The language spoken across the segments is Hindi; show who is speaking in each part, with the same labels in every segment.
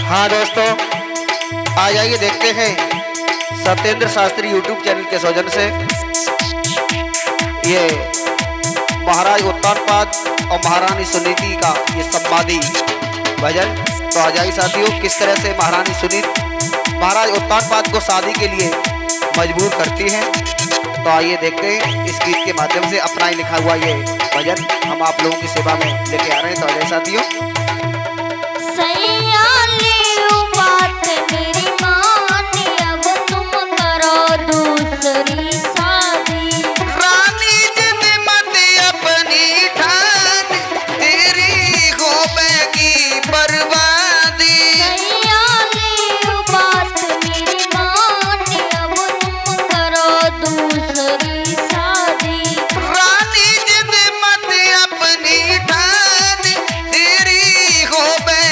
Speaker 1: हाँ दोस्तों, आ जाइए देखते हैं सत्येंद्र शास्त्री यूट्यूब चैनल के सौजन्य से ये महाराज उत्तानपाद और महारानी सुनीति का ये संवादी भजन। तो आ जाइए साथियों, किस तरह से महारानी सुनीति महाराज उत्तानपाद को शादी के लिए मजबूर करती हैं। तो आइए देखते हैं इस गीत के माध्यम से अपना ही लिखा हुआ ये भजन हम आप लोगों की सेवा में लेके आ रहे हैं। तो आ जाइए साथियों।
Speaker 2: मेरी माँ ने अब तुम करो दूसरी शादी।
Speaker 1: रानी जिद मत अपनी ठान, तेरी होगी बर्बादी।
Speaker 2: सैया ले बात मेरी माँ ने अब तुम करो दूसरी शादी।
Speaker 1: रानी जिद मत अपनी ठान, तेरी होगी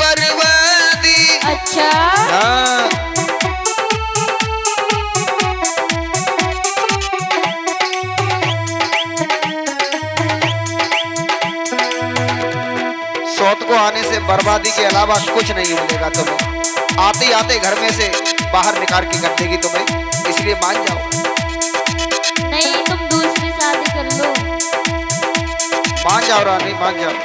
Speaker 1: बर्बादी। सौत को आने से बर्बादी के अलावा कुछ नहीं मिलेगा तुम्हें। आते आते घर में से बाहर निकाल के कर देगी तुम्हें, इसलिए मान जाओ।
Speaker 2: नहीं, तुम दूसरी शादी कर लो।
Speaker 1: मान जाओ रानी, मान जाओ।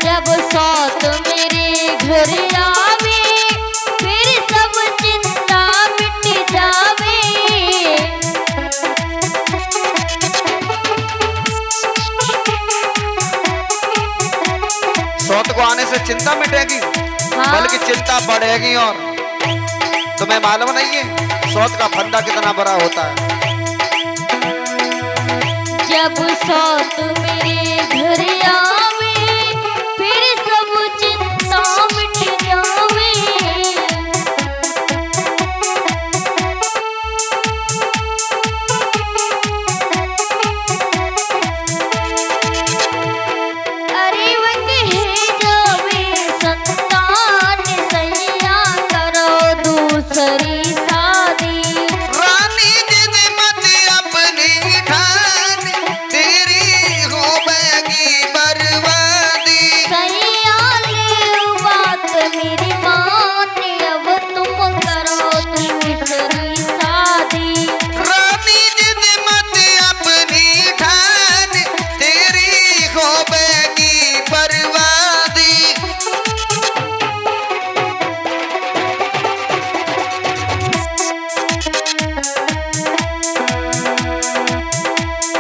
Speaker 2: जब सौत मेरे घर आवे फिर सब चिंता मिट जावे।
Speaker 1: सौत को आने से चिंता मिटेगी,
Speaker 2: हाँ?
Speaker 1: बल्कि चिंता बढ़ेगी। और तुम्हें मालूम नहीं है सौत का फंदा कितना बड़ा होता है।
Speaker 2: जब सौत मेरे घर आवे फिर सब चिंता मिट जावे। अरे वह कहे जावे संतान, सैया करो दूसरी शादी।
Speaker 1: रानी जिद मत अपनी ठान, तेरी होगी बर्बादी।
Speaker 2: सैया ले बात मेरी माँ ने अब तुम करो दूसरी शादी।
Speaker 1: रानी जिद मत अपनी ठान, तेरी होगी बर्बादी।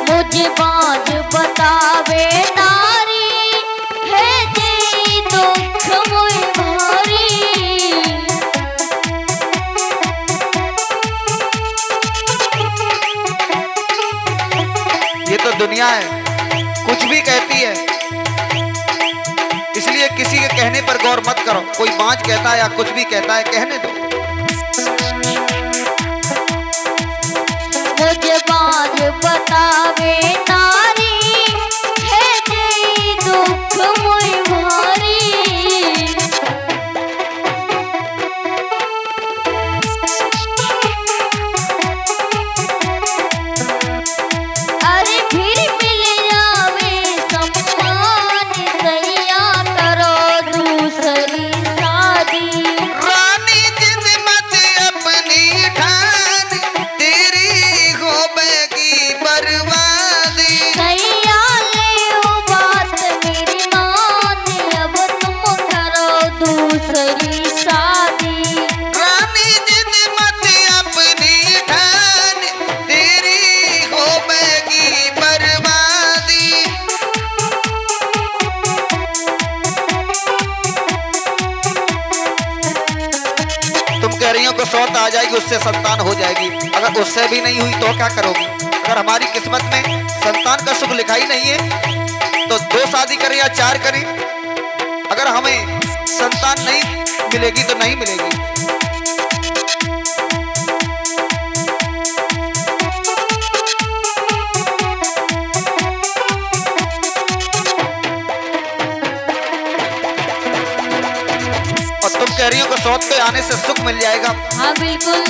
Speaker 2: मुझे बात बतावे नारी है जी दुख मोए भारी।
Speaker 1: ये तो दुनिया है, कुछ भी कहती है, इसलिए किसी के कहने पर गौर मत करो। कोई बाँझ कहता है या कुछ भी कहता है, कहने दो।
Speaker 2: मुझे बात बतावे नारी है जी दुख मोए भारी। अरे फिर मिल जावे सम्मान, सैया करो दूसरी शादी।
Speaker 1: रानी जिद मत अपनी ठान,
Speaker 2: होगी शादी।
Speaker 1: रानी जिद मत अपनी ठान, तेरी होगी बर्बादी। तुम कह रही हो कि सौत आ जाएगी, उससे संतान हो जाएगी। अगर उससे भी नहीं हुई तो क्या करोगी? अगर हमारी किस्मत में संतान का सुख लिखा ही नहीं है तो 2 शादी करें या 4 करें, अगर हमें संतान नहीं मिलेगी तो नहीं मिलेगी। और तुम कह रही हो कि सौत के आने से सुख मिल जाएगा।
Speaker 2: हाँ बिल्कुल।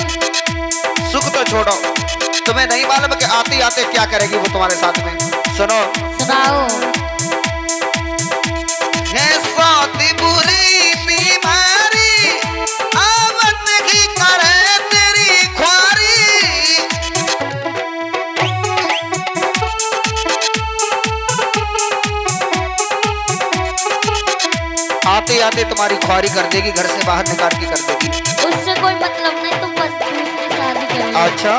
Speaker 1: सुख तो छोड़ो, तुम्हें नहीं मालूम कि आते आते क्या करेगी वो तुम्हारे साथ में। सुनो,
Speaker 2: सुनाओ।
Speaker 1: है सौत बुरी बीमारी, आवत ही करे तेरी ख्वारी। आते आते तुम्हारी ख्वारी कर देगी, घर से बाहर निकाल के कर देगी।
Speaker 2: उससे कोई मतलब नहीं, तुम बस दूसरी शादी करो।
Speaker 1: अच्छा,